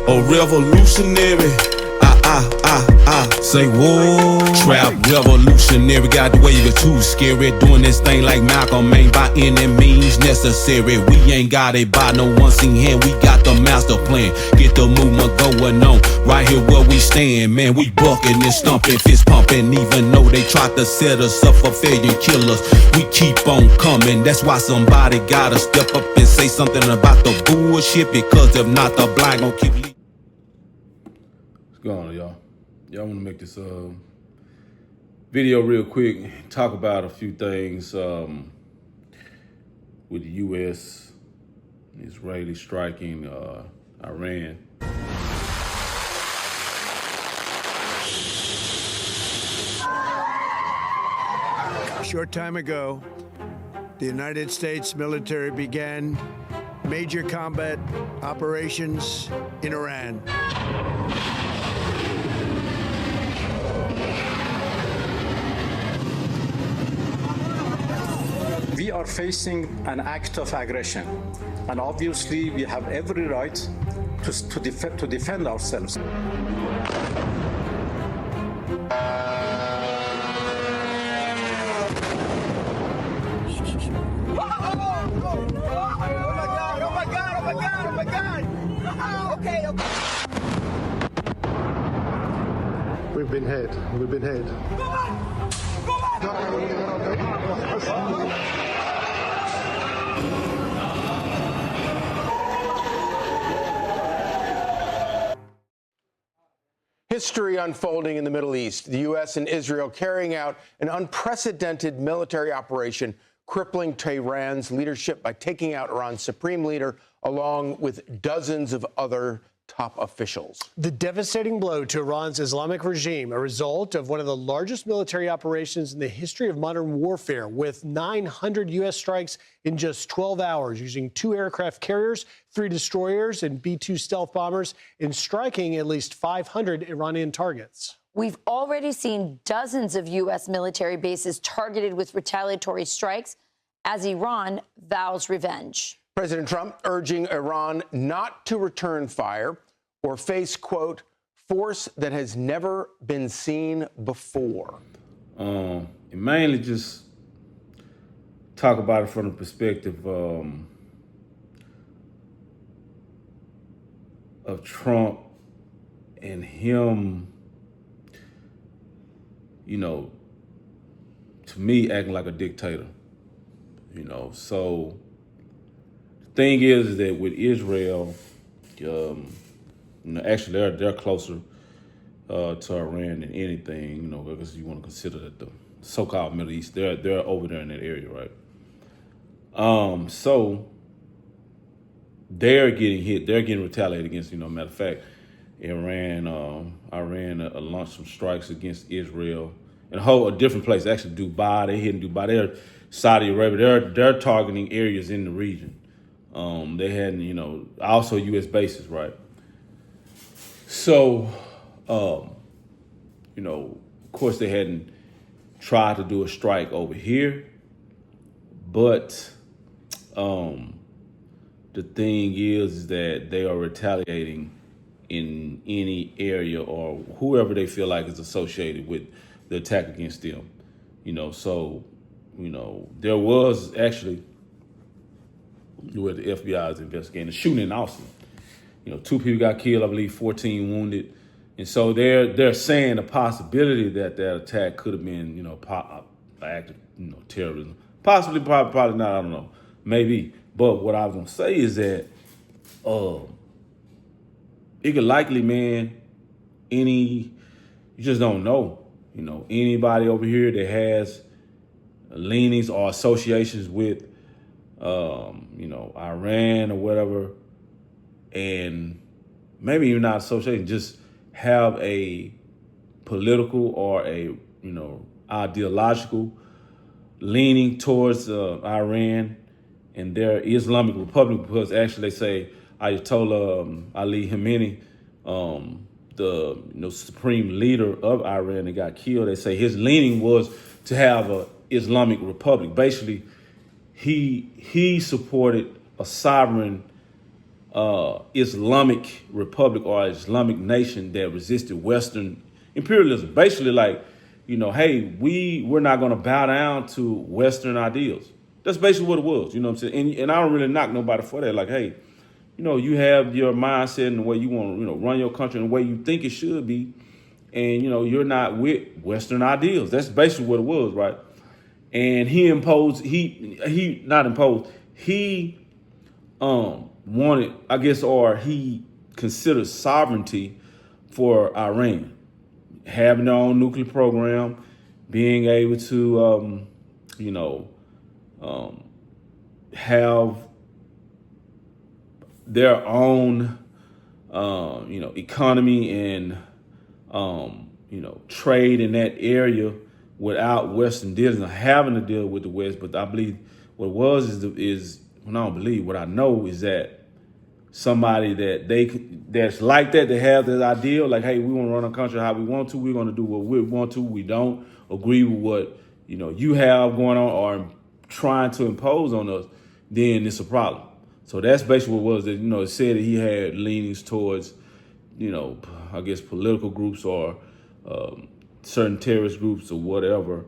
A revolutionary. Say whoa. Trap revolutionary. Got the wave it too scary. Doing this thing like Malcolm ain't by any means necessary. We ain't got it by no one seen hand. We got the master plan. Get the movement going on. Right here where we stand, man. We bucking and stumping, fist pumping. Even though they tried to set us up for failure and kill us, we keep on coming. That's why somebody gotta step up and say something about the bullshit. Because if not, the blind gon' keep leading. What's going on, y'all? Y'all want to make this video real quick, talk about a few things with the U.S. Israeli striking Iran. A short time ago, the United States military began major combat operations in Iran. We are facing an act of aggression, and obviously we have every right to defend ourselves. We've been hit. We've been hit. History unfolding in the Middle East. The U.S. and Israel carrying out an unprecedented military operation, crippling Tehran's leadership by taking out Iran's supreme leader, along with dozens of other top officials. The devastating blow to Iran's Islamic regime, a result of one of the largest military operations in the history of modern warfare, with 900 U.S. strikes in just 12 hours, using 2 aircraft carriers, 3 destroyers, and B-2 stealth bombers, and striking at least 500 Iranian targets. We've already seen dozens of U.S. military bases targeted with retaliatory strikes as Iran vows revenge. President Trump urging Iran not to return fire or face, quote, force that has never been seen before. And mainly just talk about it from the perspective of Trump and him, you know, to me, acting like a dictator, you know. So the thing is that with Israel, you know, actually they're closer to Iran than anything, you know, because you want to consider that the so-called Middle East, they're over there in that area, right? So they're getting hit, they're getting retaliated against. You know, matter of fact, Iran launched some strikes against Israel in a different place. Actually, Dubai, they hitting Dubai. They're Saudi Arabia. They're targeting areas in the region. They had, you know, also U.S. bases, right? So, you know, of course, they hadn't tried to do a strike over here, but the thing is that they are retaliating in any area or whoever they feel like is associated with the attack against them. You know, so, you know, there was actually, where the FBI is investigating, the shooting in Austin. You know, 2 people got killed, I believe 14 wounded. And so they're saying the possibility that that attack could have been, you know, act of, you know, terrorism. Possibly, probably not, I don't know. Maybe. But what I was gonna say is that it could likely, man, you just don't know. You know, anybody over here that has leanings or associations with you know, Iran or whatever, and maybe you're not associated, just have a political or a, you know, ideological leaning towards Iran and their Islamic Republic, because actually they say Ayatollah Ali Khamenei, the, you know, supreme leader of Iran that got killed, they say his leaning was to have a Islamic Republic. Basically, he supported a sovereign Islamic republic or Islamic nation that resisted Western imperialism. Basically, like, hey, we're not going to bow down to Western ideals. That's basically what it was. You know what I'm saying? And I don't really knock nobody for that. Like, hey, you have your mindset and the way you want to, run your country and the way you think it should be. And, you're not with Western ideals. That's basically what it was, right? And he wanted, I guess, or he considered sovereignty for Iran, having their own nuclear program, being able to, have their own, economy and, trade in that area without Western dealings or having to deal with the West. But I believe what it was is well, I don't believe, what I know is that somebody that's like that, they have this ideal, like, hey, we want to run our country how we want to. We're going to do what we want to. We don't agree with what, you have going on or trying to impose on us, then it's a problem. So that's basically what it was. That, it said that he had leanings towards, I guess political groups or certain terrorist groups or whatever,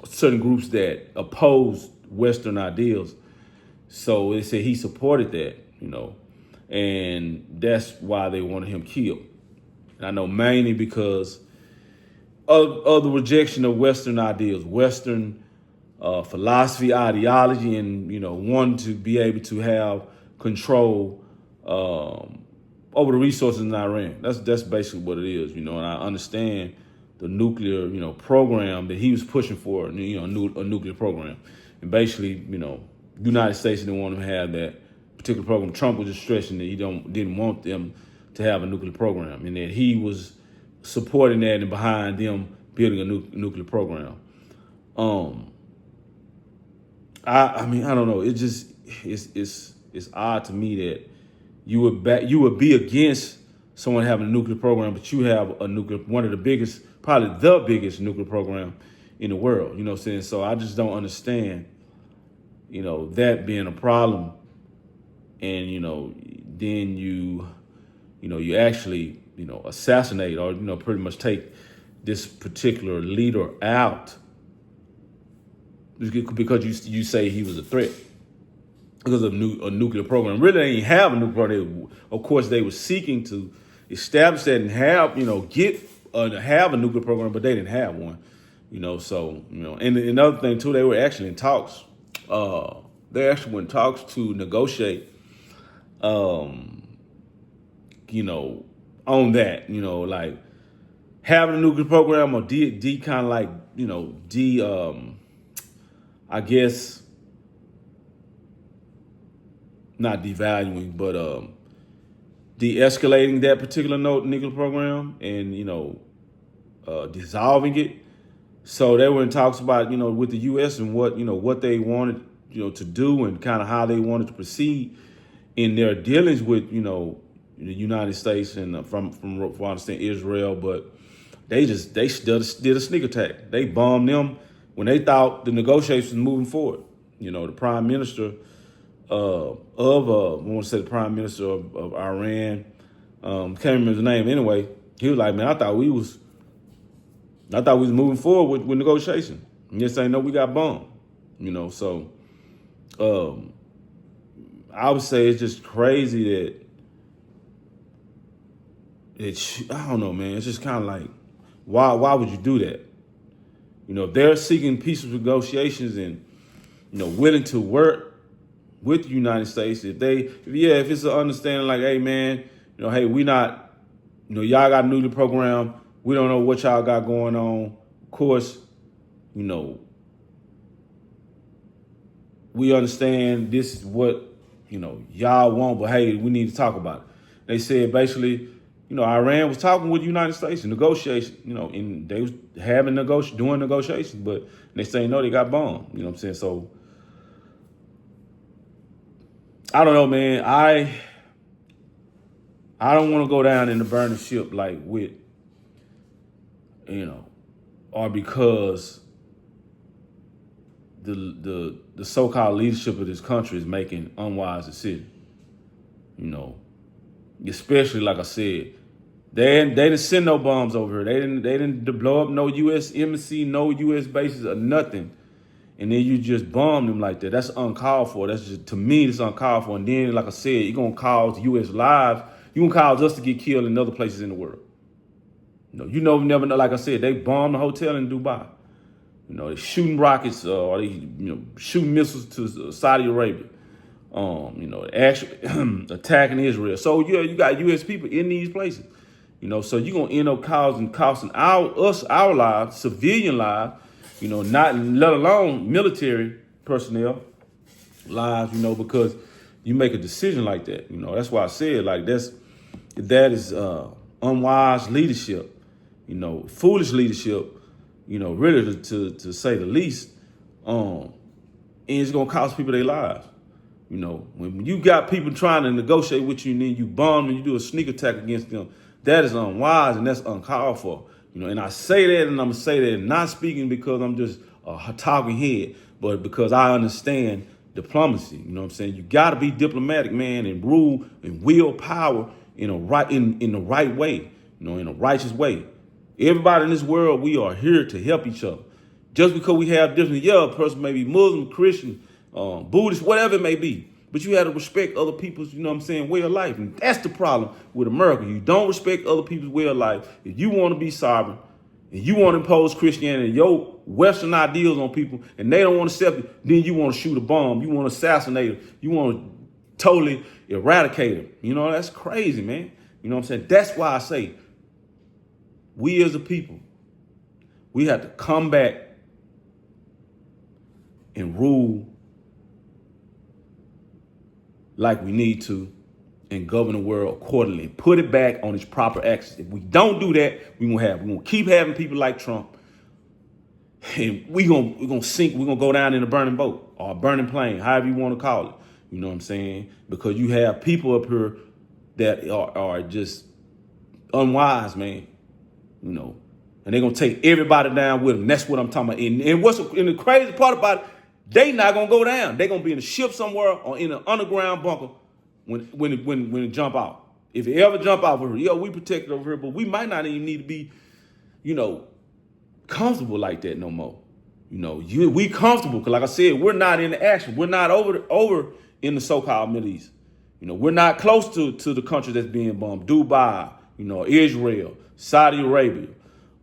certain groups that opposed Western ideals. So they said he supported that, and that's why they wanted him killed. And I know mainly because of the rejection of Western ideals, Western philosophy, ideology, and, wanting to be able to have control over the resources in Iran. That's basically what it is, and I understand the nuclear, program that he was pushing for, a nuclear program. And basically, the United States didn't want him to have that particular program. Trump was just stressing that he didn't want them to have a nuclear program, and that he was supporting that and behind them building a nuclear program. I mean, I don't know. It just it's odd to me that you would be against someone having a nuclear program, but you have one of the biggest, probably the biggest nuclear program in the world. You know what I'm saying? So I just don't understand, that being a problem. And, then you actually, assassinate or, pretty much take this particular leader out because you say he was a threat because of a nuclear program. Really, they didn't have a nuclear program. Of course, they were seeking to establish that and have, have a nuclear program, but they didn't have one, So, and another thing too, they were actually in talks. They actually were in talks to negotiate, on that, like having a nuclear program or kind of like, I guess not devaluing, but de-escalating that particular nuclear program and, dissolving it. So they were in talks about, with the U.S. and what they wanted, to do and kind of how they wanted to proceed in their dealings with, the United States and from what I understand, Israel. But they did a sneak attack. They bombed them when they thought the negotiations were moving forward. The prime minister I want to say the prime minister of Iran, can't remember his name anyway. He was like, man, I thought we was moving forward with negotiation. And yes, I know we got bombed, so I would say it's just crazy that I don't know, man. It's just kind of like, why would you do that? If they're seeking peaceful negotiations and, willing to work with the United States, if it's an understanding like, hey, man, hey, we not, y'all got a nuclear program. We don't know what y'all got going on. Of course, we understand this is what, y'all want, but hey, we need to talk about it. They said basically, Iran was talking with the United States in negotiation, and they was doing negotiations, but they say no, they got bombed. You know what I'm saying? So I don't know, man. I don't want to go down in the burning ship like with, or because the so-called leadership of this country is making unwise decisions. You know, especially like I said, they didn't send no bombs over here. They didn't blow up no U.S. embassy, no U.S. bases or nothing. And then you just bomb them like that. That's uncalled for. That's just, to me, it's uncalled for. And then, like I said, you're going to cause U.S. lives. You're going to cause us to get killed in other places in the world. Never know. Like I said, they bombed the hotel in Dubai. They shooting rockets or they, shooting missiles to Saudi Arabia. Actually attacking Israel. So, you got U.S. people in these places. So you're going to end up costing our lives, civilian lives, not let alone military personnel lives, because you make a decision like that. That's why I said, like, that is unwise leadership, foolish leadership, really to say the least. And it's going to cost people their lives. When you got people trying to negotiate with you and then you bomb and you do a sneak attack against them, that is unwise and that's uncalled for. And I say that, and I'm going to say that not speaking because I'm just a talking head, but because I understand diplomacy. You know what I'm saying? You got to be diplomatic, man, and rule and wield power in the right way, in a righteous way. Everybody in this world, we are here to help each other. Just because we have different, a person may be Muslim, Christian, Buddhist, whatever it may be. But you have to respect other people's, way of life. And that's the problem with America. You don't respect other people's way of life. If you want to be sovereign and you want to impose Christianity, your Western ideals on people, and they don't want to accept it, then you want to shoot a bomb. You want to assassinate them. You want to totally eradicate them. That's crazy, man. You know what I'm saying? That's why I say we as a people, we have to come back and rule like we need to and govern the world accordingly. Put it back on its proper axis. If we don't do that, we're gonna keep having people like Trump, and we're gonna sink. We're gonna go down in a burning boat or a burning plane, however you want to call it. You know what I'm saying? Because you have people up here that are just unwise, man. And they're gonna take everybody down with them. That's what I'm talking about. And what's the crazy part about it? They not gonna go down. They gonna be in a ship somewhere or in an underground bunker when it jump out. If it ever jump out over here, we protected over here, but we might not even need to be, comfortable like that no more. We comfortable because, like I said, we're not in the action. We're not over in the so-called Middle East. We're not close to the countries that's being bombed. Dubai, Israel, Saudi Arabia,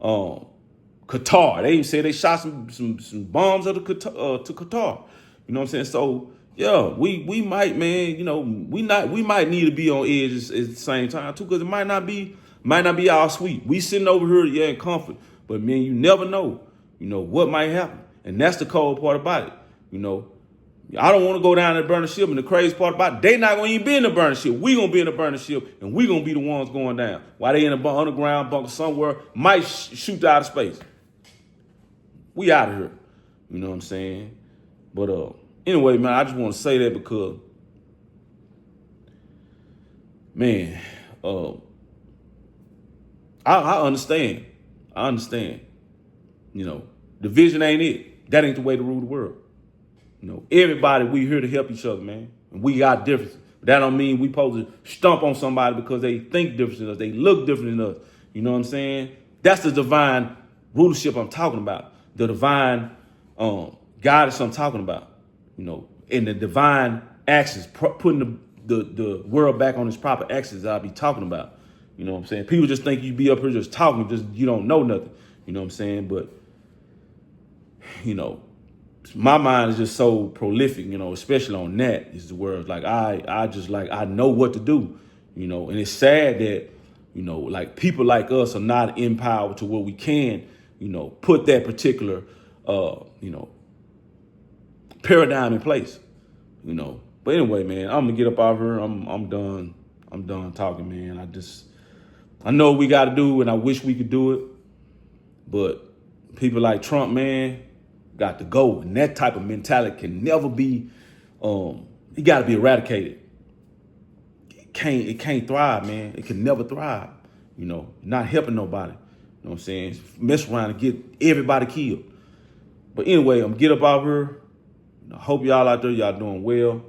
Qatar. They even said they shot some bombs to Qatar. You know what I'm saying? So we might, man. We might need to be on edge at the same time too, because it might not be all sweet. We sitting over here, in comfort, but man, you never know. What might happen, and that's the cold part about it. I don't want to go down and burn the ship, and the crazy part about it, they not gonna even be in the burning ship. We gonna be in the burning ship, and we gonna be the ones going down. While they in an underground bunker somewhere, might shoot out of space. We out of here. You know what I'm saying? But anyway, man, I just want to say that because, man, I understand. I understand. Division ain't it. That ain't the way to rule the world. Everybody, we here to help each other, man. And we got differences. But that don't mean we supposed to stomp on somebody because they think different than us. They look different than us. You know what I'm saying? That's the divine rulership I'm talking about. The divine guidance I'm talking about. And the divine actions, putting the world back on its proper axis I'll be talking about. You know what I'm saying? People just think you be up here just talking, just you don't know nothing. You know what I'm saying? But, my mind is just so prolific, especially on that is the words. Like I know what to do, and it's sad that, like people like us are not empowered to where we can, put that particular, paradigm in place, But anyway, man, I'm gonna get up out of here. I'm done. I'm done talking, man. I know what we got to do, and I wish we could do it, but people like Trump, man, got to go. And that type of mentality can never be, it got to be eradicated. It can't thrive, man. It can never thrive, not helping nobody. You know what I'm saying? Mess around and get everybody killed. But anyway, I'm going to get up out here. I hope y'all out there, y'all doing well.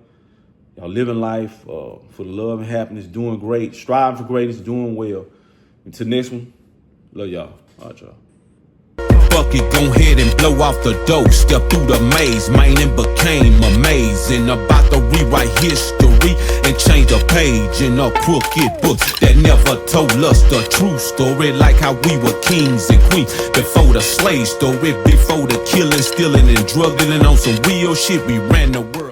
Y'all living life for the love and happiness, doing great, striving for greatness, doing well. Until next one, love y'all. All right, y'all. Fuck it, go ahead and blow off the dough. Step through the maze, man, and became amazing. About to rewrite history and change a page in a crooked book that never told us the true story. Like how we were kings and queens before the slave story, before the killing, stealing, and drug dealing on some real shit. We ran the world.